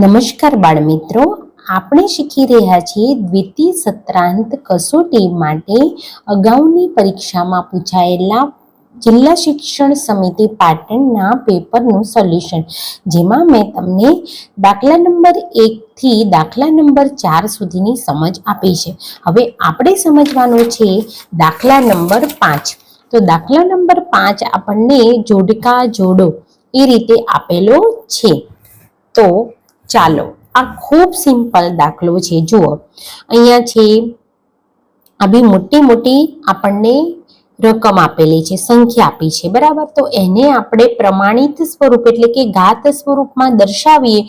નમસ્કાર બાળ મિત્રો, આપણે શીખી રહ્યા છીએ દ્વિતીય સત્રાંત કસોટી માટે અગાઉની પરીક્ષામાં પૂછાયેલા જિલ્લા શિક્ષણ સમિતિ પાટણના પેપરનું સોલ્યુશન, જેમાં મેં તમને દાખલા નંબર 1 થી દાખલા નંબર 4 સુધીની સમજ આપી છે. હવે આપણે સમજવાનો છે દાખલા નંબર 5. તો દાખલા નંબર 5 આપણને જોડકા જોડો એ રીતે આપેલો છે. તો ચાલો, આ ખૂબ સિમ્પલ દાખલો છે. જુઓ, અહીંયા છે આવી મોટી મોટી આપણને રકમ આપેલી છે, સંખ્યા આપી છે, બરાબર. તો એને આપણે પ્રમાણિત સ્વરૂપ એટલે કે ઘાત સ્વરૂપમાં દર્શાવીએ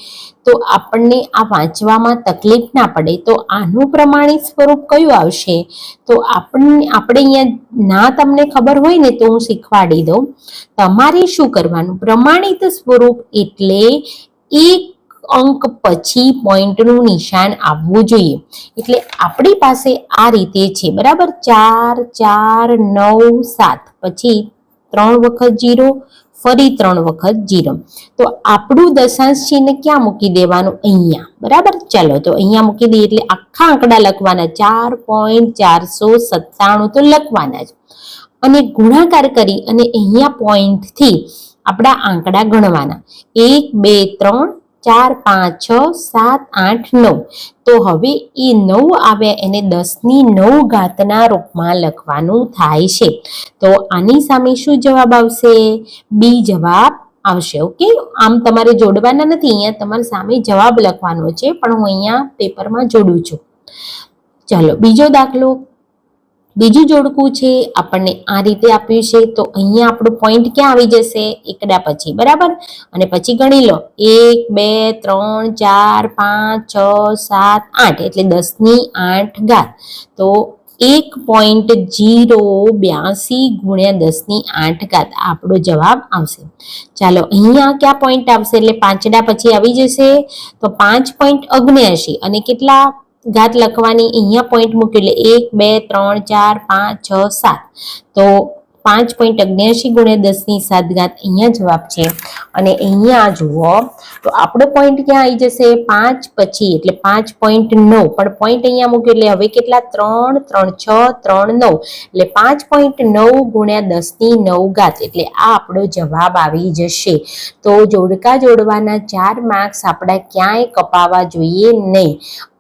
તો આપણને આ વાંચવામાં તકલીફ ના પડે. તો આનું પ્રમાણિત સ્વરૂપ કયું આવશે? તો આપણે અહીંયા ના તમને ખબર હોય ને તો હું શીખવાડી દઉં. તમારે શું કરવાનું? પ્રમાણિત સ્વરૂપ એટલે એક અંક પછી પોઈન્ટનું નિશાન આવવું જોઈએ. એટલે આપણી પાસે આ રીતે છે, બરાબર. 4 4 9 7 પછી 3 વખત 0, ફરી 3 વખત 0. તો આપણું દશાંશ ચિહ્ન ક્યાં મૂકી દેવાનું? અહીંયા, બરાબર. ચાલો, તો અહીંયા મૂકી દઈએ એટલે આખા આંકડા લખવાના 4.497 તો લખવાના જ, અને ગુણાકાર કરી અને અહીંયા પોઈન્ટથી આપણા આંકડા ગણવાના. 1 2 3 4 5 6 7 8 9. તો હવે એ 9 આવ્યા એને 10⁹ રૂપમાં લખવાનું થાય છે. તો આની સામે શું જવાબ આવશે? બી જવાબ આવશે. ઓકે, આમ તમારે જોડવાના નથી, અહીંયા તમારે સામે જવાબ લખવાનો છે, પણ હું અહીંયા પેપરમાં જોડું છું. ચાલો, બીજો દાખલો. બીજું જોડકું છે, આપણને આ રીતે આપ્યું છે. તો અહીંયા આપણું પોઈન્ટ ક્યાં આવી જશે? એકડા પછી, બરાબર. અને પછી ગણી લો 1 2 3 4 5 6 7 8 એટલે 10⁸. તો 1.082 ગુણ્યા 10⁸ આપણો જવાબ આવશે. ચાલો, અહીંયા ક્યાં પોઈન્ટ આવશે? એટલે પાંચડા પછી આવી જશે. તો 5.79 અને કેટલા ઘાત લખવાની? અહીંયા પોઈન્ટ મૂક્યો એટલે 1 2 3 4 5 6 7. તો 5.79 ગુણ્યા 10⁷ અહીંયા જવાબ છે. અને અહીંયા જુઓ તો આપણો પોઈન્ટ ક્યાં આવી જશે? 5 પછી એટલે 5.9, પણ પોઈન્ટ અહીંયા મૂક્યો એટલે હવે કેટલા? 3 3 6 3 9 એટલે 5.9 ગુણ્યા 10⁹ એટલે આ આપણો જવાબ આવી જશે. તો જોડકા જોડવાના 4 માર્ક્સ આપણા ક્યાંય કપાવા જોઈએ નહીં.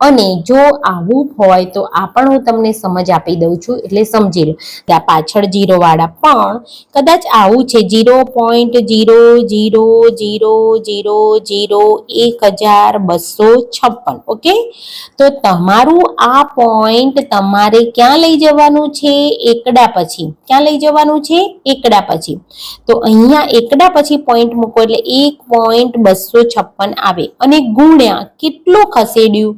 અને જો આવું હોય તો આ પણ હું તમને સમજ આપી દઉં છું, એટલે સમજી લો. ત્યાં પાછળ 0 વાળા પણ કદાચ આવું છે 0.000001256. ઓકે, તો તમારું આ પોઈન્ટ તમારે ક્યાં લઈ જવાનું છે? એકડા પછી. ક્યાં લઈ જવાનું છે? એકડા પછી. તો અહીંયા એકડા પછી પોઈન્ટ મૂકો એટલે 1.256 આવે, અને ગુણ્યા કેટલું ખસેડ્યું?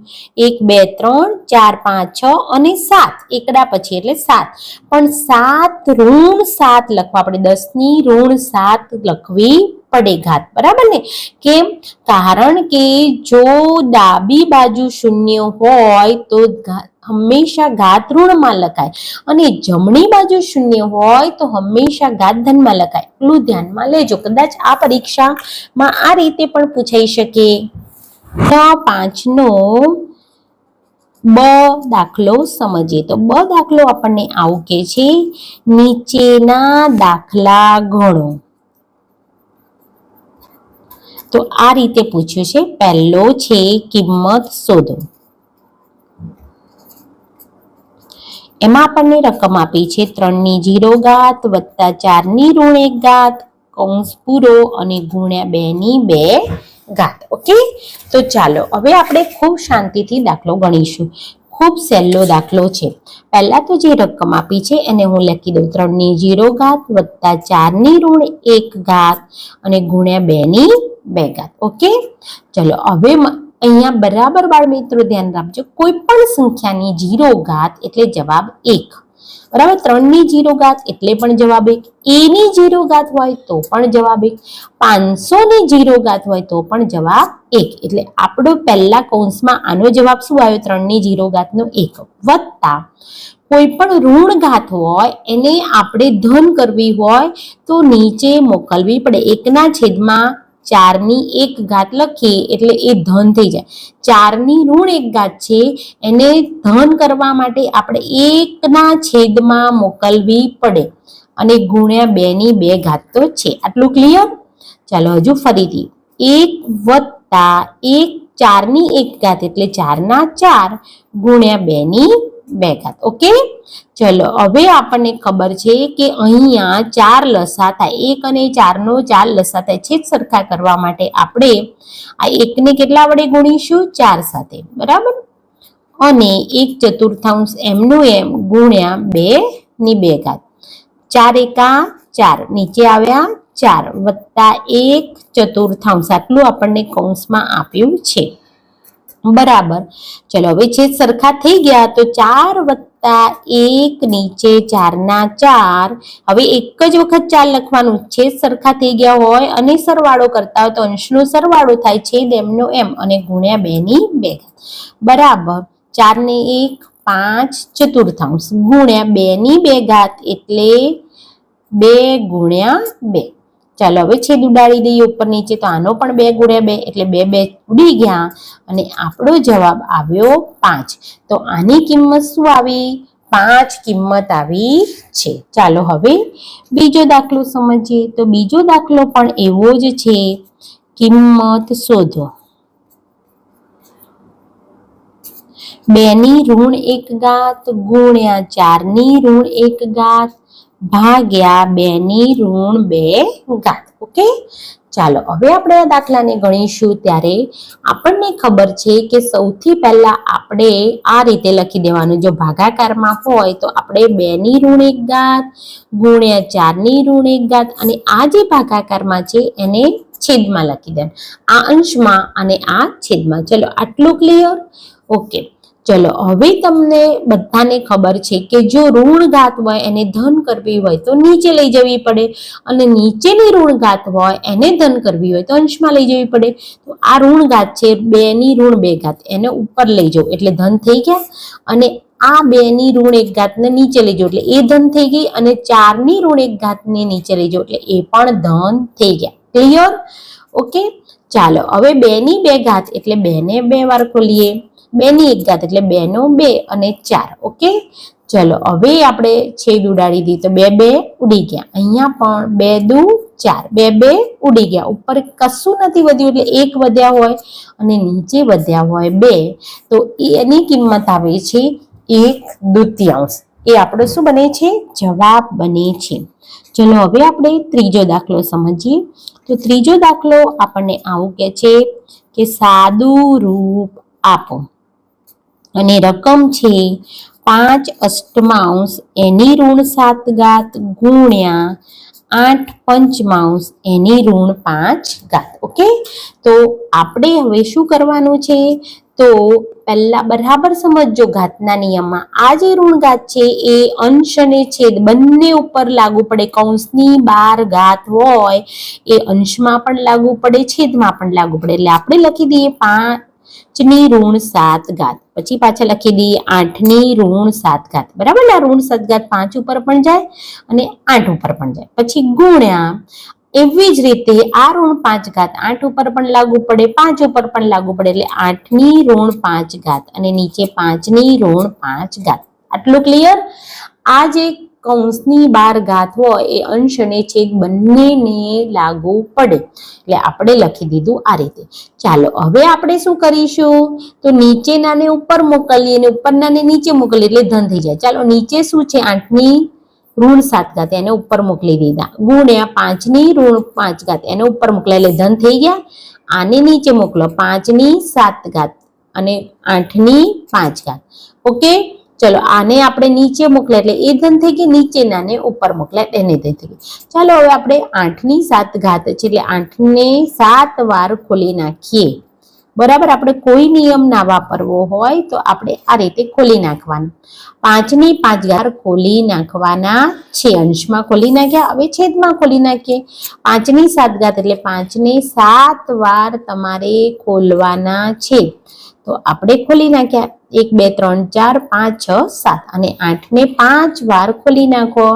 1 2 3 4 5 6 અને 7 એકડા પછી એટલે 7. પણ 7 ઋણ 7 લખવા પડે, 10⁻7 લખવી પડે ઘાત, બરાબર ને? કેમ? કારણ કે જો ડાબી બાજુ શૂન્ય હોય તો હંમેશા ઘાત ઋણમાં લખાય, અને જમણી બાજુ શૂન્ય હોય તો હંમેશા ઘાત ધનમાં લખાય. એટલું ધ્યાનમાં લેજો. કદાચ આ પરીક્ષામાં આ રીતે પણ પૂછાઈ શકે. 5 નો બ દાખલો સમજીએ. તો બ દાખલો આપણને આવું કે છે, નીચેના દાખલા ગણો. તો આ રીતે પૂછ્યું છે. પહેલો છે કિંમત શોધો. એમાં આપણને રકમ આપી છે 3/0 વત્તા 4√1 કૌંસ પૂરો અને ગુણ્યા 2/2. ઓકે, તો ચાલો હવે આપણે ખૂબ શાંતિથી દાખલો ગણીશું. ખૂબ સહેલો દાખલો છે. પહેલા તો જે રકમ આપી છે એને હું લખી દઉં, 3/0 વત્તા 4√1 અને ગુણ્યા 2/2. ઓકે, ચલો હવે અહીંયા બરાબર બાળ મિત્રો ધ્યાન રાખજો, કોઈ પણ સંખ્યાની 0 ઘાત એટલે જવાબ 1, બરાબર. 3/0 એટલે પણ જવાબ 1, એની 0 ઘાત હોય તો પણ જવાબ 1, 500ની 0 ઘાત હોય તો પણ જવાબ 1. એટલે આપણો પહેલા કૌંસમાં આનો જવાબ શું આવ્યો? 3/0 નો 1 વત્તા કોઈ પણ ઋણ ઘાત હોય એને આપણે ધન કરવી હોય તો નીચે મોકલવી પડે, 1/4 4ની 1 ઘાત લખીએ એટલે એ ધન થઈ જાય. 4ની ઋણ 1 ઘાત છે એને ધન કરવા માટે આપણે 1ના છેદમાં મોકલવી પડે અને ગુણ્યા 2ની 2 ઘાત તો છે. આટલું ક્લિયર? ચાલો હજુ ફરીથી 1 વત્તા 1 4ની 1 ઘાત એટલે 4ના 4 ગુણ્યા 2ની 2 ઘાત. ઓકે, ચલો હવે આપણને ખબર છે કે અહીંયા 4 લસા થાય, 1 અને 4નો 4 લસા થાય. છેદ સરખા કરવા માટે આપણે આ 1ને કેટલા વડે ગુણીશું? 4 સાથે, બરાબર. અને 1/4 એમનું એમ ગુણ્યા 2ની 2 ઘાત. 4 એકા 4 નીચે આવ્યા 4 વત્તા 1/4 આટલું આપણને કૌંસમાં આપ્યું છે, બરાબર. ચલો હવે છેદ સરખા થઈ ગયા તો 4 વત્તા 1 નીચે 4ના 4. હવે એક જ વખત 4 લખવાનું. છેદ સરખા થઈ ગયા હોય અને સરવાળો કરતા હોય તો અંશનો સરવાળો થાય, છેદ એમનો એમ અને ગુણ્યા 2ની 2 ઘાત, બરાબર. 4 ને 1 5/4 ગુણ્યા 2ની 2 ઘાત એટલે 2 ગુણ્યા 2. ચાલો હવે છેદ ઉડાડી દઈએ ઉપર નીચે, તો આનો પણ 2 ગુણ્યા 2 એટલે 2 2 ઉડી ગયા અને આપણો જવાબ આવ્યો 5. તો આની કિંમત શું આવી? 5 કિંમત આવી છે. ચાલો હવે બીજો દાખલો સમજીએ. તો બીજો દાખલો પણ એવો જ છે. કિંમત શોધો. 2ની ઋણ 1 ઘાત ગુણ્યા 4ની ઋણ 1 ઘાત ભાગ્યા 2ની ઋણ 2 ઘાત. ઓકે, ચાલો હવે આપણે આ દાખલાને ગણીશું ત્યારે આપણને ખબર છે કે સૌથી પહેલા આપણે આ રીતે લખી દેવાનું. જો ભાગાકારમાં હોય તો આપણે 2ની ઋણ 1 ઘાત ગુણ્યા 4ની ઋણ 1 ઘાત અને આ જે ભાગાકારમાં છે એને છેદમાં લખી દેવાનું. આ અંશમાં અને આ છેદમાં. ચલો આટલું ક્લિયર? ઓકે, ચલો હવે તમને બધાને ખબર છે કે જો ઋણ ઘાત હોય એને ધન કરવી હોય તો નીચે લઈ જવી પડે અને નીચેની ઋણ ઘાત હોય એને ધન કરવી હોય તો અંશમાં લઈ જવી પડે. તો આ ઋણ ઘાત છે 2ની ઋણ 2 ઘાત, એને ઉપર લઈ જાઓ એટલે ધન થઈ ગયા અને આ 2ની ઋણ 1 ઘાતને નીચે લઈ જાઓ એટલે એ ધન થઈ ગઈ અને 4ની ઋણ 1 ઘાતને નીચે લઈ જાઓ એટલે એ પણ ધન થઈ ગયા. ક્લિયર? ઓકે, ચાલો હવે 2ની 2 ઘાત એટલે 2ને 2 વાર ખોલીએ. 2ની 1 ઘાત એટલે 2નો 2 અને 4. ઓકે, ચલો હવે આપણે છેદ ઉડાડી દઈએ તો 2 2 ઉડી ગયા. અહીંયા પણ 2 દુ 4, 2 2 ઉડી ગયા. ઉપર કશું નથી વધ્યું એટલે 1 વધ્યા હોય અને નીચે વધ્યા હોય 2, તો એની કિંમત આવે છે 1/2. એ આપણો શું બને છે? જવાબ બને છે. ચલો હવે આપણે ત્રીજો દાખલો સમજીએ. તો ત્રીજો દાખલો આપણને આવું કહે છે કે સાદું રૂપ આપો અને રકમ છે 5/8 એની ઋણ 7 ઘાત ગુણ્યા 8/5 એની ઋણ 5 ઘાત. ઓકે, તો આપણે હવે શું કરવાનું છે? તો પહેલા બરાબર સમજજો ઘાતના નિયમમાં. આ જે ઋણ ઘાત છે એ અંશ અને છેદ બંને ઉપર લાગુ પડે. કૌંસની બહાર ઘાત હોય એ અંશમાં પણ લાગુ પડે, છેદમાં પણ લાગુ પડે. એટલે આપણે લખી દઈએ 5ની ઋણ 7 ઘાત, પછી પાછા લખી દઈએ 8ની ઋણ 7 ઘાત, બરાબર. આ ઋણ 7 ઘાત 5 ઉપર પણ જાય અને 8 ઉપર પણ જાય. પછી ગુણ્યા એવી જ રીતે આ ઋણ 5 ઘાત 8 ઉપર પણ લાગુ પડે, 5 ઉપર પણ લાગુ પડે એટલે 8ની ઋણ 5 ઘાત અને નીચે 5ની ઋણ 5 ઘાત. આટલું ક્લિયર? આ જે કૌંસની બહાર ઘાત હોય એ અંશ અને છેદ બંનેને લાગુ પડે એટલે આપણે લખી દીધું આ રીતે. ચાલો હવે આપણે શું કરીશું? તો નીચેનાને ઉપર મોકલીએ અને ઉપરનાને નીચે મોકલીએ એટલે ધન થઈ જાય. ચાલો નીચે શું છે? 8ની ઋણ 7 ઘાત એને ઉપર મોકલી દીધા ગુણ્યા 5ની ઋણ 5 ઘાત એને ઉપર મોકલ્યા એટલે ધન થઈ ગયા. આને નીચે મોકલો 5ની 7 ઘાત અને 8ની 5 ઘાત. ઓકે, ચલો આને આપણે નીચે મોકલ્યા એટલે એ ધન થઈ ગઈ, નીચેનાને ઉપર મોકલ્યા એને ધન થઈ ગઈ. ચાલો હવે આપણે 8ની 7 ઘાત છે એટલે 8ને 7 વાર ખોલી નાખીએ, બરાબર. આપણે કોઈ નિયમ ના વાપરવો હોય તો આપણે આ રીતે ખોલી નાખવાનું. 5ની 5 ઘાત ખોલી નાખવાના છે. અંશમાં ખોલી નાખ્યા, હવે છેદમાં ખોલી નાખીએ. 5ની 7 ઘાત એટલે 5ને 7 વાર તમારે ખોલવાના છે. તો આપણે ખોલી નાખ્યા 1 2 3 4 5 6 7 અને 8ને 5 વાર ખોલી નાખો.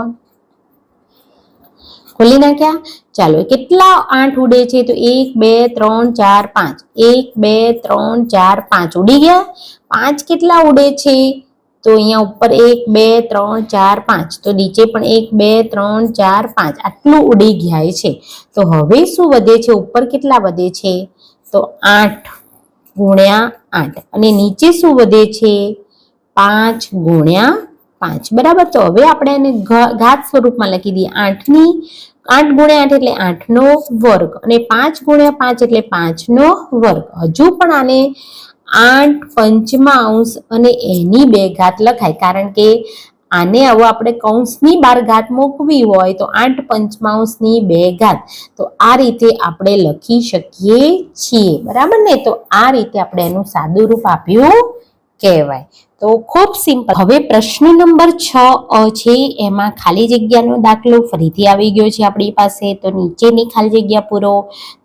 ખોલી નાખ્યા. ચાલો કેટલા 8 ઉડે છે? તો 1 2 3 4 5. 1 2 3 4 5 ઉડી ગયા. 5 કેટલા ઉડે છે? તો અહીંયા ઉપર 1 2 3 4 5, તો નીચે પણ 1 2 3 4 5 આટલું ઉડી ગયા છે. તો હવે શું વધે છે? ઉપર કેટલા વધે છે? તો 8 ગુણ્યા 8, અને નીચે શું વધે છે? 5 ગુણ્યા 5, બરાબર. તો હવે આપણે એને ઘાત સ્વરૂપમાં લખી દઈએ. 8 ગુણ્યા 8 એટલે 8નો વર્ગ, અને 5 ગુણ્યા 5 એટલે 5નો વર્ગ. હજુ પણ આને 8 પંચમાંશ અને એની 2 ઘાત લખાય, કારણ કે આને હવે આપણે કૌંસની 12 ઘાત મૂકવી હોય તો 8 પંચમાંશની 2 ઘાત. તો આ રીતે આપણે લખી શકીએ છીએ, બરાબર ને? તો આ રીતે આપણે એનું સાદું રૂપ આપ્યું કહેવાય. તો ખૂબ સિમ્પલ. હવે પ્રશ્ન નંબર 6 છે, એમાં ખાલી જગ્યાનો દાખલો ફરીથી આવી ગયો છે આપણી પાસે. તો નીચેની ખાલી જગ્યા પૂરો.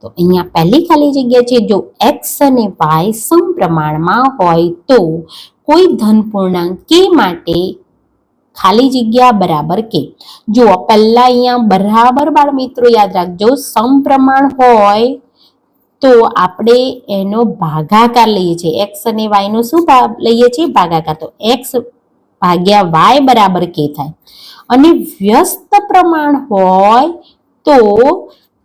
તો અહીંયા પહેલી ખાલી જગ્યા છે, જો x અને y સમપ્રમાણમાં હોય તો કોઈ ધન પૂર્ણાંક k માટે ખાલી જગ્યા બરાબર કે. જુઓ પહેલા અહીંયા બરાબર બાળ મિત્રો યાદ રાખજો, સમપ્રમાણ હોય તો આપણે એનો ભાગાકાર લઈએ છીએ. x અને y નો શું લઈએ છીએ? ભાગાકાર. તો x ભાગ્યા y બરાબર k થાય. અને વ્યસ્ત પ્રમાણ હોય તો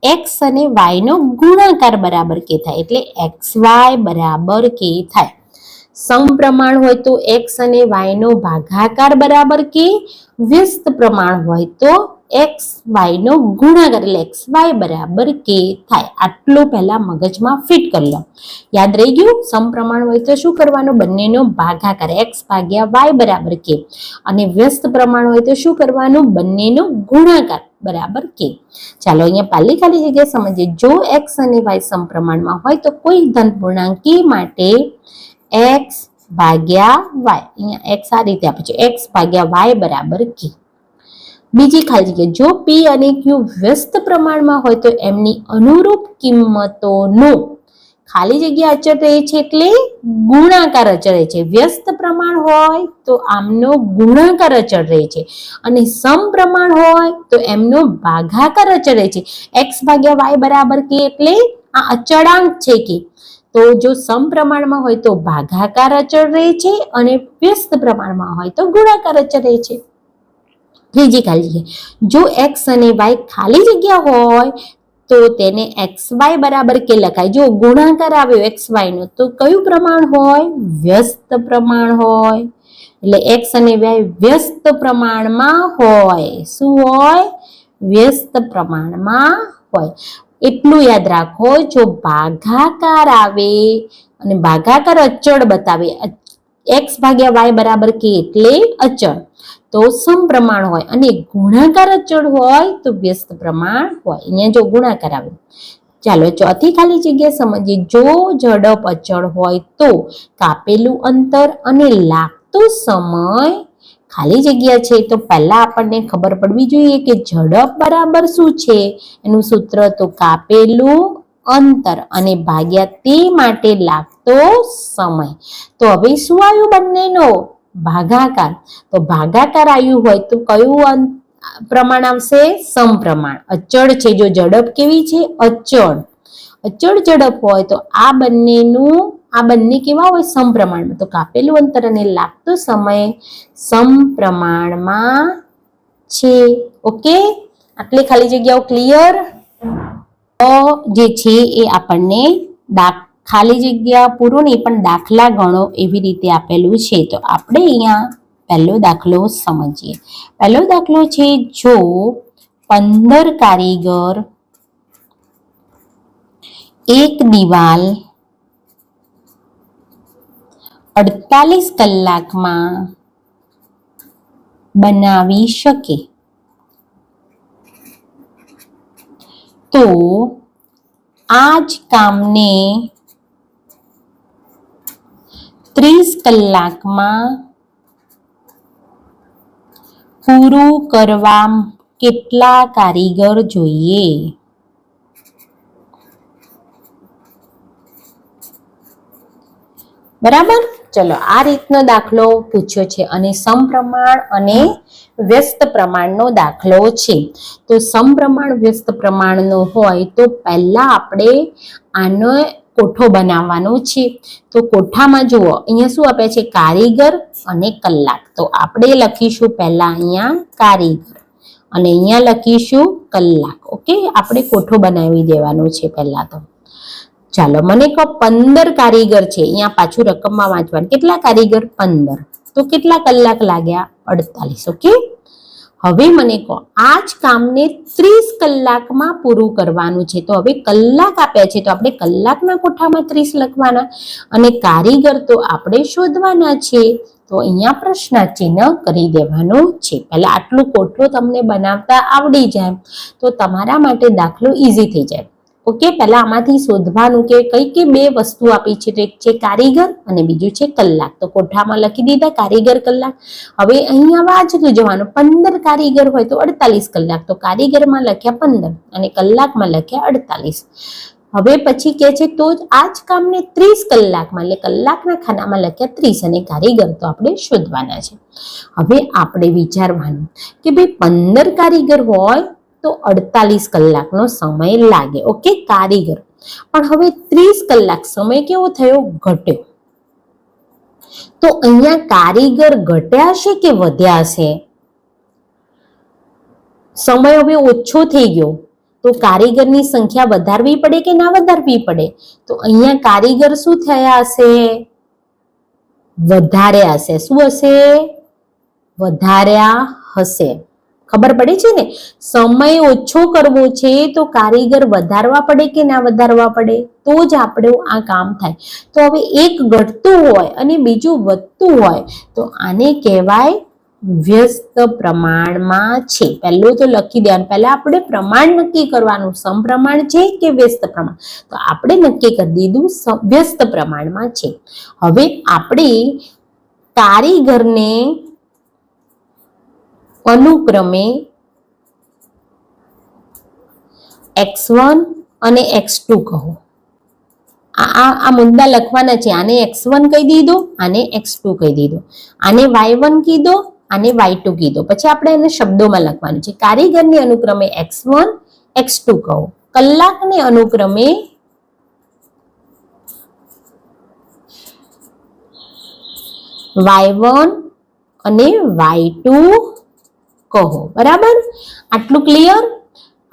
x અને y નો ગુણાકાર બરાબર k થાય, એટલે xy બરાબર k થાય. સમપ્રમાણ હોય તો x અને y નો ભાગાકાર બરાબર k, વ્યસ્ત પ્રમાણ હોય તો x y નો ગુણાકાર એટલે xy બરાબર k થાય. આટલું પહેલા મગજમાં ફિટ કરી લો. યાદ રહી ગયું? સમપ્રમાણ હોય તો શું કરવાનું? બંનેનો ભાગાકાર, x ભાગ્યા y બરાબર k, અને વ્યસ્ત પ્રમાણ હોય તો શું કરવાનું? બંનેનો ગુણાકાર બરાબર k. ચાલો અહીંયા પહેલી ખાલી જગ્યા સમજીએ. જો x અને y સમપ્રમાણમાં હોય તો કોઈ ધન પૂર્ણાંક k માટે x ભાગ્યા y, અહીંયા x આ રીતે આપે છે, x ભાગ્યા y બરાબર k. બીજી ખાલી જગ્યા, જો p અને q વ્યસ્ત પ્રમાણમાં હોય તો એમની અનુરૂપ કિંમતોનો ખાલી જગ્યા અચળ રહે છે, એટલે ગુણાકાર અચળ રહે છે. વ્યસ્ત પ્રમાણ હોય તો આમનો ગુણાકાર અચળ રહે છે, અને સમપ્રમાણ હોય તો એમનો ભાગાકાર અચળ રહે છે. x ભાગ્યા y બરાબર k એટલે આ અચળાંક છે કે. તો જો સમપ્રમાણમાં હોય તો ભાગાકાર અચળ રહે છે, અને વ્યસ્ત પ્રમાણમાં હોય તો ગુણાકાર અચળ રહે છે. ત્રીજી ખાલી જગ્યા, જો x અને y ખાલી જગ્યા હોય તો તેને xy બરાબર કે લખાય. જો ગુણાકાર આવ્યો xy નો તો કયું પ્રમાણ હોય? વ્યસ્ત પ્રમાણ હોય. એટલે x અને y વ્યસ્ત પ્રમાણમાં હોય. શું હોય? વ્યસ્ત પ્રમાણમાં હોય. એટલું યાદ રાખો, જો ભાગાકાર આવે અને ભાગાકાર અચળ બતાવે, x ભાગ્યા y બરાબર k એટલે અચળ, તો સમપ્રમાણ હોય, અને ગુણાકાર અચળ હોય તો વ્યસ્ત પ્રમાણ હોય. અહીંયા જો ગુણાકાર આવે. ચાલો ચોથી ખાલી જગ્યા સમજીએ. જો ઝડપ અચળ હોય તો કાપેલું અંતર અને લાગતો સમય ખાલી જગ્યા છે. તો પહેલા આપણને ખબર પડવી જોઈએ કે ઝડપ બરાબર શું છે? એનું સૂત્ર તો કાપેલું અંતર અને ભાગ્યા તે માટે લાગતો સમય. તો હવે શું આવ્યું? બંનેનો ભાગાકાર. તો ભાગાકાર આવ્યું હોય તો કયું પ્રમાણ આવશે? સમપ્રમાણ. અચળ છે, જો ઝડપ કેવી છે? અચળ. અચળ ઝડપ હોય તો આ બંને કેવા હોય? સમપ્રમાણમાં. તો કાપેલું અંતર અને લાગતો સમય સમપ્રમાણમાં છે. ઓકે, આટલી ખાલી જગ્યાઓ ક્લિયર? જે છે એ આપણને ખાલી જગ્યા પૂરો નહીં પણ દાખલા ગણો એવી રીતે આપેલું છે. તો આપણે અહીંયા પહેલો દાખલો સમજીએ. પહેલો દાખલો છે, જો 15 કારીગર એક દિવાલ 48 કલાકમાં બનાવી શકે તો આ જ કામને 30 કલાકમાં પૂરું કરવા કેટલા કારીગર જોઈએ? બરાબર. ચલો, આ રીતનો દાખલો પૂછ્યો છે અને સમપ્રમાણ અને વ્યસ્ત પ્રમાણનો દાખલો છે. તો સમપ્રમાણ વ્યસ્ત પ્રમાણનો હોય તો પહેલા આપણે આનો કોઠો બનાવવાનો છે. તો કોઠામાં જુઓ, અહીંયા શું આપે છે? કારીગર અને કલાક. તો આપણે લખીશું પહેલા અહીંયા કારીગર અને અહીંયા લખીશું કલાક. ઓકે, આપણે કોઠો બનાવી દેવાનો છે પહેલા તો. ચાલો, મને કહો 15 કારીગર છે. અહીંયા પાછું રકમમાં વાંચવાનું. કેટલા કારીગર? 15. તો કેટલા કલાક લાગ્યા? 48. ઓકે, હવે મને કહો આ જ કામને 30 કલાકમાં પૂરું કરવાનું છે. તો હવે કલાક આપ્યા છે તો આપણે કલાકના કોઠામાં 30 લખવાના અને કારીગર તો આપણે શોધવાના છે. તો અહીંયા પ્રશ્ન ચિહ્ન કરી દેવાનું છે. પહેલા આટલું કોઠો તમને બનાવતા આવડી જાય તો તમારા માટે દાખલો ઈઝી થઈ જાય. ઓકે, પહેલા આમાંથી શોધવાનું કે કઈ બે વસ્તુ આપી છે. તો એક છે કારીગર અને બીજું છે કલાક. તો કોઠામાં લખી દીધા કારીગર કલાક. હવે અહીંયા વાંચતું જવાનું. 15 કારીગર હોય તો 48 કલાક. તો કારીગરમાં લખ્યા 15 અને કલાકમાં લખ્યા 48. હવે પછી કે છે તો આ જ કામને 30 કલાકમાં, એટલે કલાકના ખાનામાં લખ્યા 30 અને કારીગર તો આપણે શોધવાના છે. હવે આપણે વિચારવાનું કે ભાઈ 15 કારીગર હોય તો 48 કલાકનો સમય લાગે. ઓકે, કારીગર. પણ હવે 30 કલાક સમય કેવો થયો? ઘટ્યો. તો અહીંયા કારીગર ઘટ્યા છે કે વધ્યા છે? સમય હવે ઓછો થઈ ગયો તો કારીગરની સંખ્યા વધારવી પડે કે ના વધારવી પડે? તો અહીંયા કારીગર શું થયા હશે? વધાર્યા હશે. શું હશે? વધાર્યા હશે. ખબર પડે છે ને? સમય ઓછો કરવો છે તો કારીગર વધારવા પડે કે ના વધારવા પડે? તો જ આપણું આ કામ થાય. તો હવે એક ઘટતું હોય અને બીજું વધતું હોય તો આને કહેવાય વ્યસ્ત પ્રમાણમાં છે. પહેલું તો લખી દેવાનું. પહેલા આપણે પ્રમાણ નક્કી કરવાનું, સમપ્રમાણ છે કે વ્યસ્ત પ્રમાણ. તો આપણે નક્કી કરી દીધું વ્યસ્ત પ્રમાણમાં છે. હવે આપણે કારીગરને અનુક્રમે x1 અને x2 કહો. આ મુદ્દા લખવાના છે. આને x1 કહી દીધો, આને x2 કહી દીધો, આને y1 કીધો, આને y2 કીધો. પછી આપણે એને શબ્દોમાં લખવાનું છે. કારીગરને અનુક્રમે x1 x2 કહો. કલાકને અનુક્રમે y1 અને y2 કહો. બરાબર, આટલું ક્લિયર?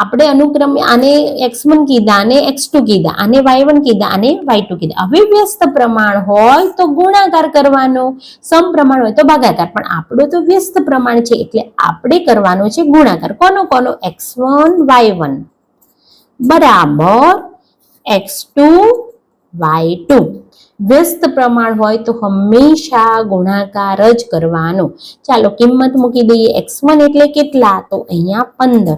આપણે અનુક્રમે આને x1 કીધા, આને x2 કીધા, આને y1 કીધા, આને y2 કીધા. હવે વ્યસ્ત પ્રમાણ હોય તો ગુણાકાર કરવાનો, સમપ્રમાણ હોય તો ભાગાકાર. પણ આપણું તો વ્યસ્ત પ્રમાણ છે એટલે આપણે કરવાનો છે ગુણાકાર. કોનો? x1 y1 બરાબર x2 y2. વ્યસ્ત પ્રમાણ હોય તો હંમેશા ગુણાકાર જ કરવાનો. ચાલો કિંમત મૂકી દઈએ. x1 એટલે કેટલા? તો અહીંયા 15.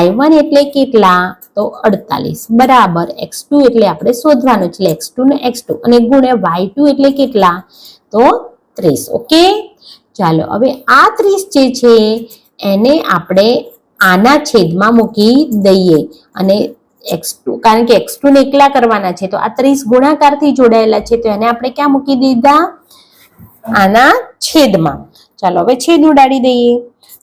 y1 એટલે કેટલા? તો 48 બરાબર x2 એટલે આપણે શોધવાનું છે. x2 ને x2 અને ગુણ્યા y2 એટલે કેટલા? તો 30. ઓકે, ચાલો હવે આ 30 જે છે એને આપણે આના છેદમાં મૂકી દઈએ અને x2, કારણ કે x2 ને એકલા કરવાના છે તો આ 30 ગુણાકારથી જોડાયેલા છે તો એને આપણે ક્યાં મૂકી દીધા? આના છેદમાં. ચાલો હવે છેદ ઉડાડી દઈએ.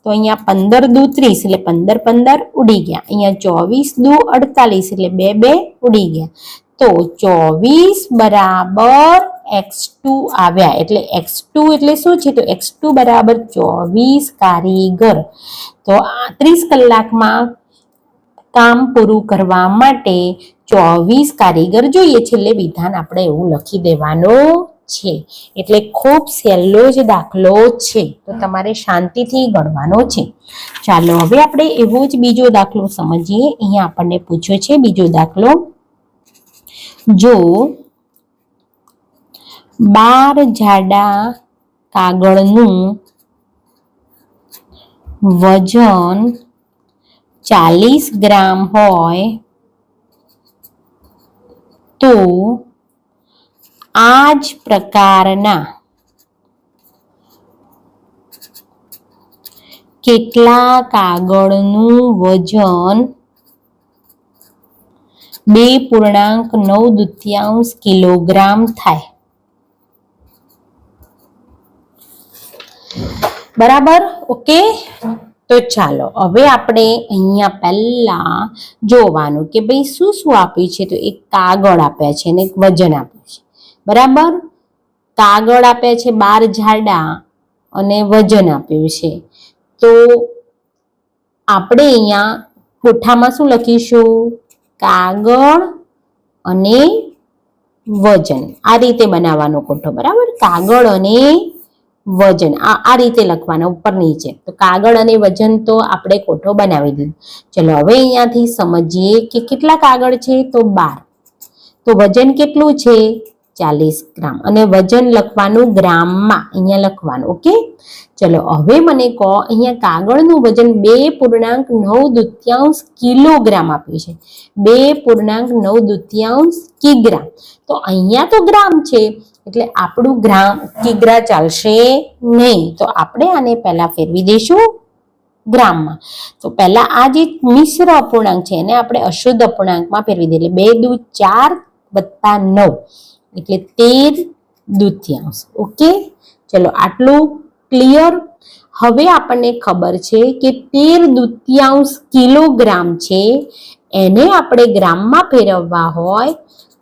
તો અહીંયા 15 દુ 30 એટલે 15 15 ઉડી ગયા. અહીંયા 24 દુ 48 એટલે 2 2 ઉડી ગયા. તો 24 બરાબર x2 આવ્યા. એટલે x2 એટલે શું છે? તો x2 બરાબર 24 કારીગર. તો 30 કલાકમાં કામ પૂરું કરવા માટે 24 કારીગર જોઈએ છે. એટલે વિધાન આપણે એવું લખી દેવાનું છે. એટલે ખૂબ સહેલો જ દાખલો છે તો તમારે શાંતિથી ગણવાનો છે. ચાલો હવે આપણે એવો જ બીજો દાખલો સમજીએ. અહીંયા આપણને પૂછ્યો છે બીજો દાખલો. જો 12 જાડા કાગળનું વજન 40 ગ્રામ હોય તો આ જ પ્રકારના કેટલા કાગળનું વજન 2.9 કિલોગ્રામ થાય? બરાબર, ઓકે. તો ચાલો હવે આપણે અહીંયા પહેલા જોવાનું કે ભાઈ શું શું આપ્યું છે. તો એક કાગળ આપ્યા છે અને એક વજન આપ્યું છે. બરાબર, કાગળ આપ્યા છે 12 જાડા અને વજન આપ્યું છે. તો આપણે અહીંયા કોઠામાં શું લખીશું? કાગળ અને વજન. આ રીતે બનાવવાનો કોઠો. બરાબર, કાગળ અને વજન આ રીતે લખવાના ઉપર નીચે. તો કાગળ અને વજન તો આપણે કોઠો બનાવી દીધો. ચલો હવે અહીંયાથી સમજીએ કે કેટલા કાગળ છે? તો 12. તો વજન કેટલું છે? 40 ગ્રામ. અને વજન લખવાનું ગ્રામમાં અહીંયા લખવાનું. ઓકે, ચલો હવે મને કહો, અહીંયા કાગળનું વજન 2.9 કિલોગ્રામ આપ્યું છે. 2.9 કિગ્રા. તો અહીંયા તો ગ્રામ છે એટલે આપણું ગ્રામ કિગ્રા ચાલશે નહીં. તો આપણે આને પહેલા ફેરવી દઈશું ગ્રામમાં. તો પહેલા આ જે મિશ્ર અપૂર્ણાંક છે એને આપણે અશુદ્ધ અપૂર્ણાંકમાં ફેરવી દઈએ. 2 × 4 + 9 એટલે 13/2. ઓકે, ચલો આટલું ક્લિયર. હવે આપણને ખબર છે કે 13/2 કિલોગ્રામ છે. એને આપણે ગ્રામમાં ફેરવવા હોય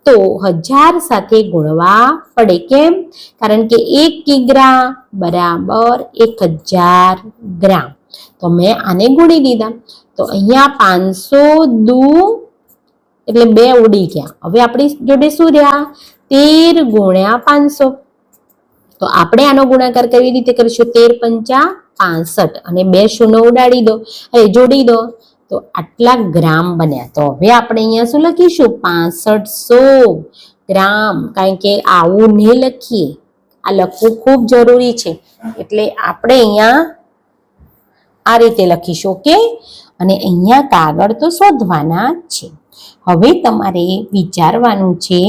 તો 1000 સાથે ગુણવા પડે. કેમ? કારણ કે 1 કિગ્રા બરાબર 1000 ગ્રામ. તો મેં આને ગુણી દીધા. તો અહીંયા 500 દુ એટલે 2 ઉડી ગયા. હવે આપણી જોડે શું રહ્યા? 13 × 500. તો આપણે આનો ગુણાકાર કેવી રીતે કરીશું? 13 × 5 = 65 અને 2 શૂન્ય ઉડાડી દો, જોડી દો. તો આટલા ગ્રામ બન્યા. તો હવે આપણે અહીંયા શું લખીશું? 6500 ગ્રામ. કારણ કે આવું નહીં લખીએ, આ લખવું ખૂબ જરૂરી છે. એટલે આપણે અહીંયા આ રીતે લખીશું. ઓકે, અને અહીંયા કાગળ તો શોધવાના છે. હવે તમારે વિચારવાનું છે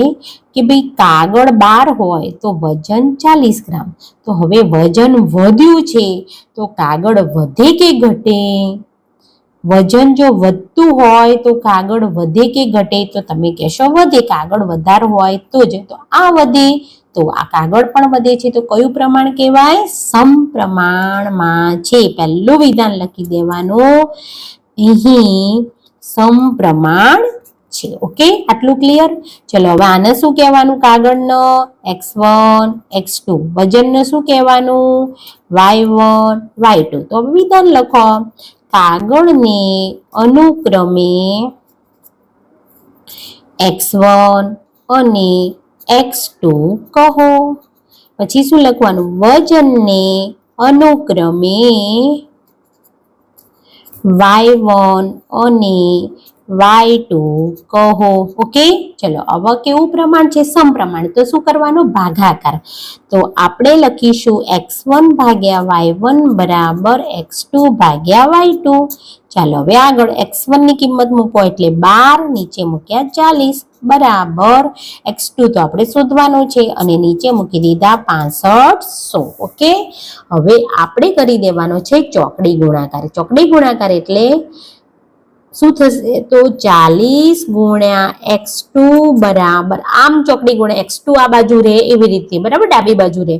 કે ભાઈ કાગળ 12 હોય તો વજન 40 ગ્રામ. તો હવે વજન વધ્યું છે તો કાગળ વધે કે ઘટે? વજન જો વધતું હોય તો કાગળ વધે કે ઘટે? તો તમે કહેશો વધે. કાગળ વધારે હોય તો જ. તો આ વધે, તો આ કાગળ પણ વધે છે. તો કયું પ્રમાણ કહેવાય? સમપ્રમાણમાં છે. પહેલું વિધાન લખી દેવાનું, અહીં સમપ્રમાણ છે. ઓકે, આટલું ક્લિયર. ચલો હવે આને શું કહેવાનું? કાગળનો x1 x2. વજનને શું કહેવાનું? y1 y2. તો હવે વિધાન લખો. કાગળને અનુક્રમે x1 અને x2 કહો. પછી શું લખવાનું? વજનને અનુક્રમે y1 અને y2 કહો. ઓકે, ચલો હવે કેવું પ્રમાણ છે? સમપ્રમાણ. તો શું કરવાનું? ભાગાકાર. તો આપણે લખીશું x1 / y1 બરાબર x2 / y2. ચાલો હવે આગળ x1 ની કિંમત મૂકો એટલે 12, નીચે મૂક્યા 40 બરાબર x2 તો આપણે શોધવાનો છે અને નીચે મૂકી દીધા 6500. ઓકે, હવે આપણે કરી દેવાનો છે ચોકડી ગુણાકાર. ચોકડી ગુણાકાર એટલે શું થશે? તો 40 × x2 બરાબર આમ ચોકડી ગુણ્યા x2 આ બાજુ રહે એવી રીતે, બરાબર, ડાબી બાજુ રહે,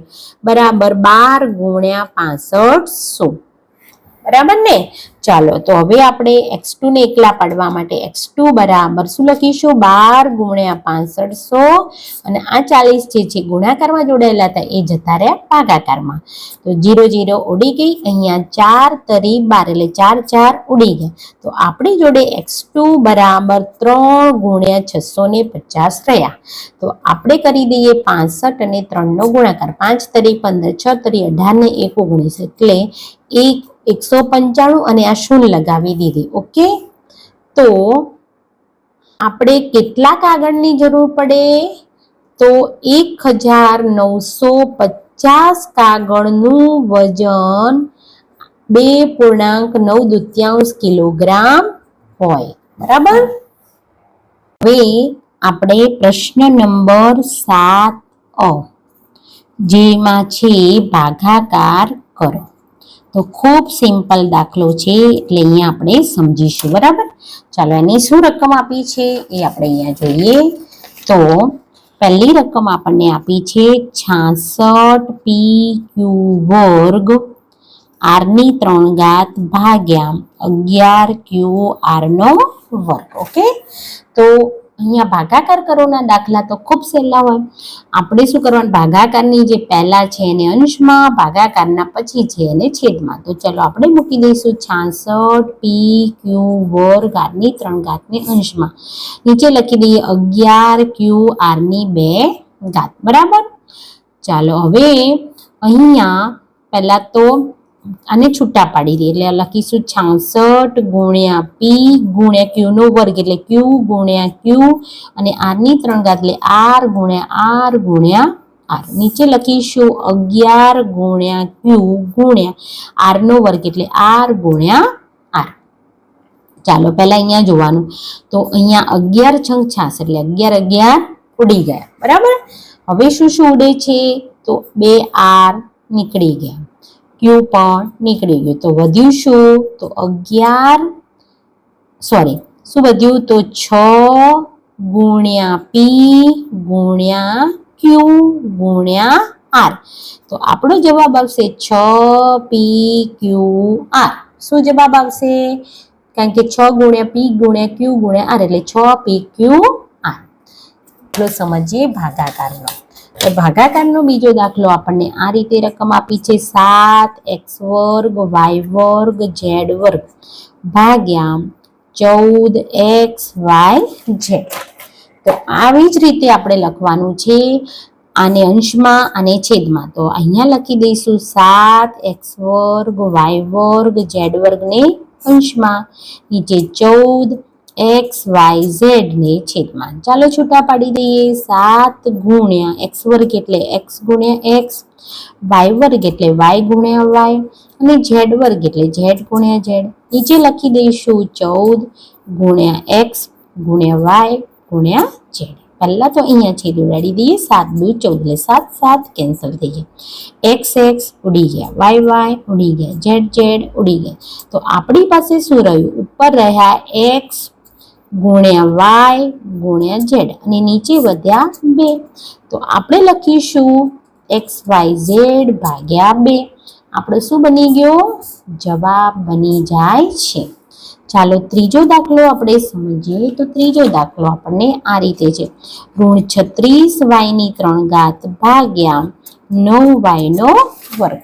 બરાબર 12 × 6500. બરાબર ને? ચાલો તો હવે આપણે x2 ને એકલા પાડવા માટે x2 બરાબર શું લખીશું? 12 × 6500 અને આ 40 જે છે ગુણાકારમાં જોડાયેલા હતા એ જતા રહ્યા ભાગાકારમાં. તો 0 0 ઉડી ગઈ. અહીંયા 4 તરી 12 એટલે 4 4 ઉડી ગયા. તો આપણી જોડે x2 બરાબર 3 × 650 રહ્યા. તો આપણે કરી દઈએ 65 અને 3 નો ગુણાકાર. 5 તરી 15, 6 તરી 18 ને 1 19 એટલે 195 અને આ શૂન્ય લગાવી દીધી. ઓકે, તો આપણે કેટલા કાગળની જરૂર પડે? તો 1950 કાગળનું વજન 2.9 કિલોગ્રામ હોય. બરાબર. હવે આપણે પ્રશ્ન નંબર 7 જેમાં છે ભાગાકાર કરો. તો ખૂબ સિમ્પલ દાખલો છે એટલે અહીંયા આપણે સમજીશું. બરાબર, ચાલો એની શું રકમ આપી છે એ આપણે અહીંયા જોઈએ. તો પહેલી રકમ આપણને આપી છે 66 pq² આરની 3 ઘાત ભાગ્યા 11QR નો વર્ગ. ઓકે, તો અહીંયા ભાગાકાર કરોના દાખલા તો ખૂબ સહેલા હોય. આપણે શું કરવાનું, ભાગાકારની જે પહેલા છે એને અંશમાં, ભાગાકારના પછી છે એને છેદમાં. તો ચલો આપણે મૂકી દઈશું 66PQ વર્ગ આરની 3 ઘાતને અંશમાં. નીચે લખી દઈએ 11QR ની 2 ઘાત. બરાબર. ચાલો હવે અહીંયા પહેલા તો આને છૂટા પાડી દઈએ એટલે લખીશું 66 ગુણ્યા P ગુણ્યા Q નો વર્ગ એટલે Q ગુણ્યા Q અને R ની 3 ઘાત એટલે R ગુણ્યા R ગુણ્યા R. નીચે લખીશું 11 ગુણ્યા Q ગુણ્યા R નો વર્ગ એટલે R ગુણ્યા R. ચાલો પહેલા અહીંયા જોવાનું, તો અહીંયા 11 છંગ 66 એટલે 11 11 ઉડી ગયા. બરાબર. હવે શું શું ઉડે છે, તો 2R નીકળી ગયા, Q પણ નીકળી ગયું. તો વધ્યું શું, તો 11 શું વધ્યું, તો 6 ગુણ્યા P ગુણ્યા Q ગુણ્યા R. તો આપણો જવાબ આવશે 6PQR. શું જવાબ આવશે, કારણ કે 6 ગુણ્યા P ગુણ્યા Q ગુણ્યા R એટલે 6PQR. એટલો સમજીએ ભાગાકારનો. તો ભાગાકારનો બીજો દાખલો આપણને આ રીતે રકમ આપી છે 7x² y² z² ભાગ્યા 14xyz. તો આવી જ રીતે આપણે લખવાનું છે, આને અંશમાં અને છેદમાં. તો અહીંયા લખી દઈશું 7x² y² z² ને અંશમાં, નીચે 14xyz ને છેદમાં. ચાલો છૂટા પાડી દઈએ. 7 ગુણ્યા x² એટલે x ગુણ્યા x, y² એટલે y ગુણ્યા y અને z² એટલે z ગુણ્યા z. નીચે લખી દઈશું 14 ગુણ્યા x ગુણ્યા y ગુણ્યા z. પહેલા તો અહીંયા છેદ ઉડાડી દઈએ, 7 દુ 14 એટલે 7 7 કેન્સલ થઈ ગયા, x x ઉડી ગયા, y y ઉડી ગયા, z z ઉડી ગયા. તો આપણી પાસે શું રહ્યું, ઉપર રહ્યા x ગુણ્યા y ગુણ્યા z અને નીચે વધ્યા 2. તો આપણે લખીશું xyz ભાગ્યા 2. આપણો શું બની ગયો, જવાબ બની જાય છે. ચાલો ત્રીજો દાખલો આપણે સમજીએ. તો ત્રીજો દાખલો આપણને આ રીતે છે, ઋણ 36y ની 3 ઘાત ભાગ્યા 9y નો વર્ગ.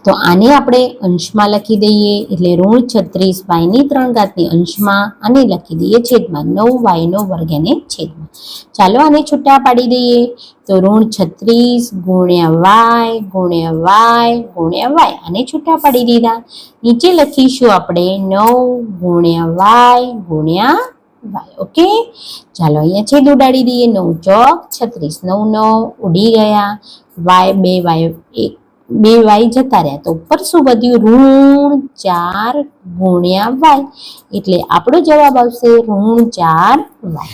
તો આને આપણે અંશમાં લખી દઈએ એટલે ઋણ 36y ની 3 ઘાતની અંશમાં અને લખી દઈએ છેદમાં 9y નો વર્ગ એને છેદમાં. ચાલો આને છૂટા પાડી દઈએ. તો ઋણ 36 ગુણ્યા y ગુણ્યા y ગુણ્યા y આને છૂટા પાડી દીધા. નીચે લખીશું આપણે 9 ગુણ્યા y ગુણ્યા y. ઓકે, ચાલો અહીંયા છેદ ઉડાડી દઈએ. 9 ચોક 36, 9 9 ઉડી ગયા, બે y જતા રહ્યા. તો ઉપર શું વધ્યું, ઋણ 4 ગુણ્યા y એટલે આપણો જવાબ આવશે ઋણ 4y.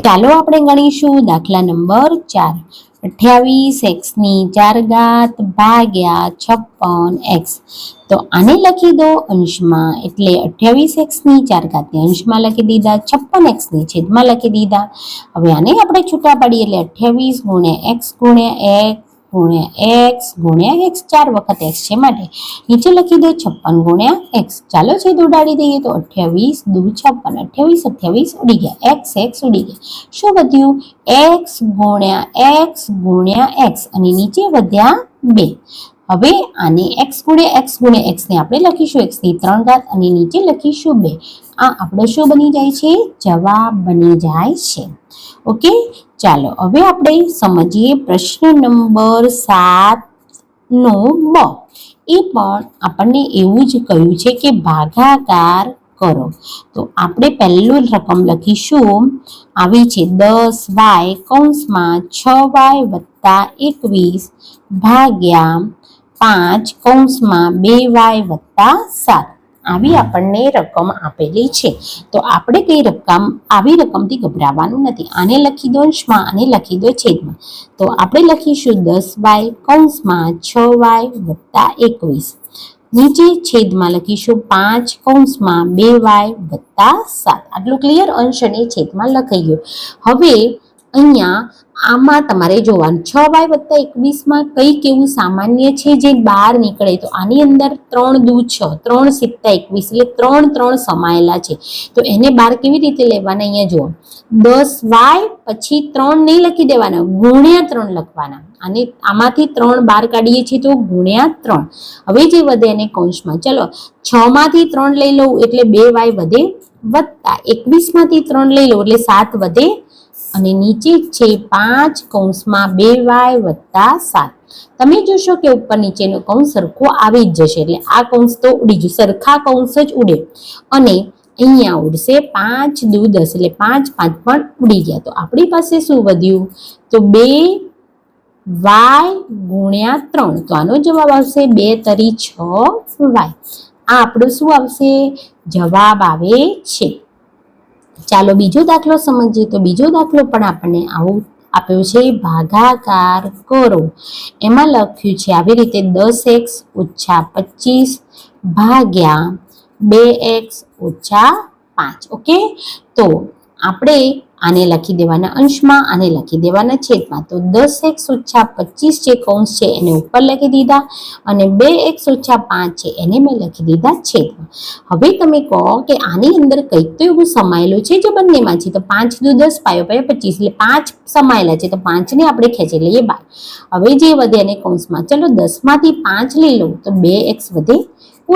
ચાલો આપણે ગણીશું દાખલા નંબર 4. 28x ની 4 ઘાત ભાગ્યા 56x. તો આને લખી દો અંશમાં એટલે 28x ની 4 ઘાતને અંશમાં લખી દીધા, 56x ને છેદમાં લખી દીધા. હવે આને આપણે છૂટા પાડીએ એટલે 28 ગુણ્યા x ગુણ્યા x ગુણ્યા x ગુણ્યા x, 4 વખત x છે માટે નીચે લખી દો 56 ગુણ્યા x. ચાલો છેદ ઉડાડી દઈએ. તો 28 દુ 56, 28 28 ઉડી ગયા, x x ઉડી ગયા. શું વધ્યું, x ગુણ્યા x ગુણ્યા x અને નીચે વધ્યા 2. હવે આને x ગુણ્યા x ને આપણે લખીશું x ની 3 ઘાત અને નીચે લખીશું 2. આ આપણો શું બની જાય છે, જવાબ બની જાય છે. ઓકે, ચાલો હવે આપણે સમજીએ પ્રશ્ન નંબર 7 નો બ. એ પણ આપણને એવું જ કહ્યું છે કે ભાગાકાર કરો. તો આપણે પહેલું રકમ લખીશું, આવી છે 10y કૌંસમાં 6y વત્તા 21 ભાગ્યા 5 કૌંસમાં 2y વત્તા 7. આવી આપણને રકમ આપેલી છે. તો આપણે કઈ રકમ, આવી રકમથી ગભરાવાનું નથી. આને લખી દો અંશમાં, આને લખી દો છેદમાં. તો આપણે લખીશું 10y કૌંસમાં 6y વત્તા 21, નીચે છેદમાં લખીશું 5 કૌંસમાં 2y વત્તા 7. આટલું ક્લિયર, અંશ અને છેદમાં લખાઈ ગયું. હવે અહીંયા આમાં તમારે જોવાનું 6y + 21 કંઈક એવું સામાન્ય છે જે બહાર નીકળે. તો આની અંદર 3 દુ 6, 3 + 21 એટલે 3 3 સમાયેલા છે. તો એને બહાર કેવી રીતે લેવાના? અહીંયા જુઓ, 10y પછી 3 નહીં લખી દેવાના, ગુણ્યા 3 લખવાના. અને આમાંથી 3 બહાર કાઢીએ છીએ તો ગુણ્યા 3. હવે જે વધે એને કૌંસમાં. ચલો 6 માંથી 3 લઈ લઉં એટલે 2y વધે, વત્તા 21 માંથી 3 લઈ લઉં એટલે 7 વધે, અને નીચે છે 5 કૌંસમાં 2y + 7. તમે જોશો કે ઉપર નીચેનો કૌંસ સરખો આવી જ જશે, એટલે આ કૌંસ તો ઉડી જશે, સરખા કૌંસ જ ઉડે. અને અહીંયા ઉડશે 5 દુ 10 એટલે 5 5 પણ ઉડી ગયા. તો આપણી પાસે શું વધ્યું? તો 2y ગુણ્યા 3. તો આનો જવાબ આવશે 2 તરી 6y. આ આપણો શું આવશે? જવાબ આવે છે. ચાલો બીજો દાખલો સમજીએ. તો બીજો દાખલો પણ આપણને આવું આપ્યો છે, ભાગાકાર કરો. એમાં લખ્યું છે આવી રીતે 10x - 25 ભાગ્યા 2x - 5. ઓકે, તો આપણે આને લખી દેવાના અંશમાં, આને લખી દેવાના છેદમાં. તો 10x - 25 જે કૌંસ છે એને ઉપર લખી દીધા, અને 2x - 5 છે એને મેં લખી દીધા છેદમાં. હવે તમે કહો કે આની અંદર કંઈક તો એવું સમાયેલું છે જે બંનેમાં છે. તો 5 દુ 10, પાયો પાયો 25 એટલે 5 સમાયેલા છે. તો 5ને આપણે ખેંચી લઈએ બહાર. હવે જે વધે એને કૌંસમાં. ચલો 10 માંથી 5 લઈ લઉં તો 2x વધે,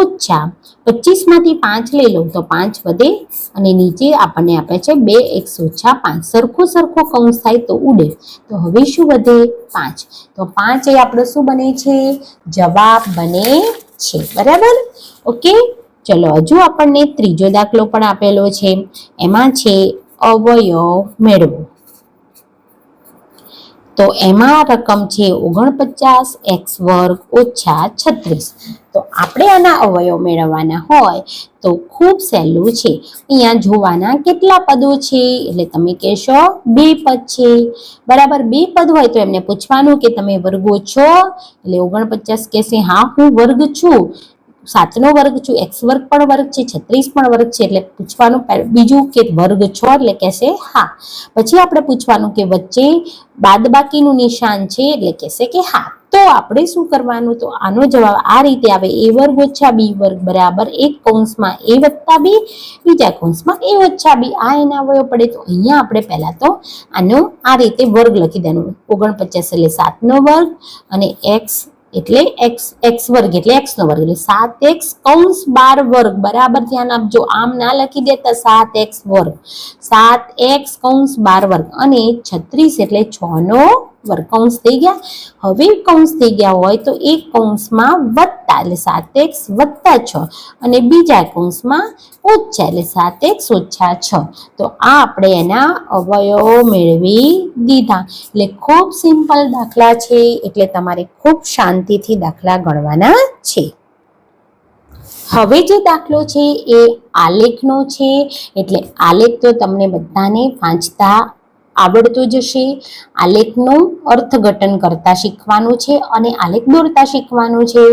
ઓછા 25 માંથી 5 લઈ લઉં તો 5 વધે, અને નીચે આપણને આપે છે 2x - 5. સરખો સરખો કૌંસ થાય તો ઉડે. તો હવે શું વધે? 5. તો 5 એ આપણો શું બને છે? જવાબ બને છે. બરાબર? ઓકે, ચલો હજુ આપણને ત્રીજો દાખલો પણ આપેલો છે. એમાં છે અવયવ મેળવો. તો એમાં રકમ છે 49x² - 36. તો આપણે આના અવયવ મેળવવાના હોય તો ખૂબ સહેલું છે. અહીંયા જોવાના કેટલા પદો છે, એટલે તમે કહેશો 2 પદ છે. બરાબર, 2 પદ હોય તો એમને પૂછવાનું કે તમે વર્ગો છો? એટલે 49 કહેશે હા હું વર્ગ છું, 7નો વર્ગ છું, x² પણ વર્ગ છે, 36 પણ વર્ગ છે. એટલે પૂછવાનું બીજું કે વર્ગ છો? એટલે કહેશે હા. પછી આપણે પૂછવાનું કે વચ્ચે બાદબાકીનું નિશાન છે? એટલે કહેશે કે હા. તો આપણે શું કરવાનું? તો આનો જવાબ આ રીતે આવે, a² - b² બરાબર 1 કૌંસમાં a + b, બીજા કૌંસમાં a - b. આ એના અવયવ પડે. તો અહીંયા આપણે પહેલા તો આનો આ રીતે વર્ગ લખી દેવાનું. 49 એટલે 7નો વર્ગ, અને x એટલે x² એટલે x નો વર્ગ એટલે 7x કૌંસ 12² બરાબર. ધ્યાન આપજો, આમ ના લખી દેતા 7x², 7x કૌંસ 12², અને 36 એટલે 6નો વર્ગ. કૌંસ થઈ ગયા. હવે કૌંસ થઈ ગયા હોય તો એક કૌંસમાં વત્તા એટલે 7x + 6, અને બીજા કૌંસમાં ઓછા એટલે 7x - 6. તો આ આપણે એના અવયવ મેળવી દીધા. એટલે ખૂબ સિમ્પલ દાખલા છે, એટલે તમારે ખૂબ શાંતિથી દાખલા ગણવાના છે. હવે જે દાખલો છે એ આલેખનો છે. એટલે આલેખ તો તમને બધાને વાંચતા આવડતો જ હશે. આલેખનું અર્થઘટન કરતા શીખવાનું છે અને આલેખ દોરતા શીખવાનું છે.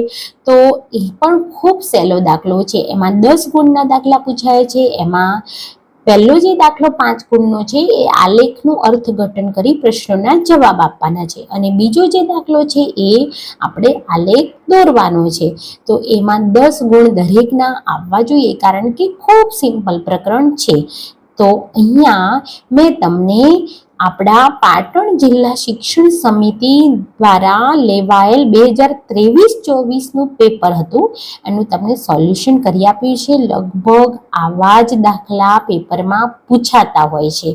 તો એ પણ ખૂબ સહેલો દાખલો છે. એમાં 10 ગુણના દાખલા પૂછાય છે. એમાં પહેલો જે દાખલો 5 ગુણનો છે એ આલેખનું અર્થઘટન કરી પ્રશ્નોના જવાબ આપવાના છે, અને બીજો જે દાખલો છે એ આપણે આલેખ દોરવાનો છે. તો એમાં 10 ગુણ દરેકના આવવા જોઈએ, કારણ કે ખૂબ સિમ્પલ પ્રકરણ છે. તો અહીંયા મેં તમને આપણા પાટણ જિલ્લા શિક્ષણ સમિતિ દ્વારા લેવાયેલ 2023-24નું પેપર હતું, એનું તમને સોલ્યુશન કરી આપ્યું છે. લગભગ આવા જ દાખલા પેપરમાં પૂછાતા હોય છે.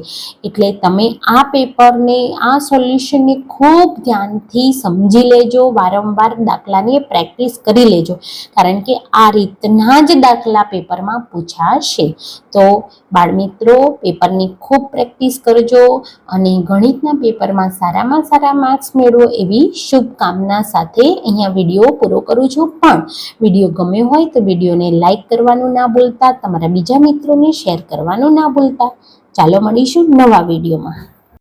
એટલે તમે આ પેપરને, આ સોલ્યુશનને ખૂબ ધ્યાનથી સમજી લેજો. વારંવાર દાખલાની પ્રેક્ટિસ કરી લેજો, કારણ કે આ રીતના જ દાખલા પેપરમાં પૂછાશે. તો બાળમિત્રો, પેપરની ખૂબ પ્રેક્ટિસ કરજો, અને ગણિતના પેપરમાં સારામાં સારા માર્ક્સ મેળવો એવી શુભકામના સાથે અહીંયા વિડીયો પૂરો કરું છું. પણ વિડીયો ગમ્યો હોય તો વિડીયોને લાઈક કરવાનું ના ભૂલતા, તમારા બીજા મિત્રોને શેર કરવાનું ના ભૂલતા. ચાલો મળીશું નવા વિડીયોમાં.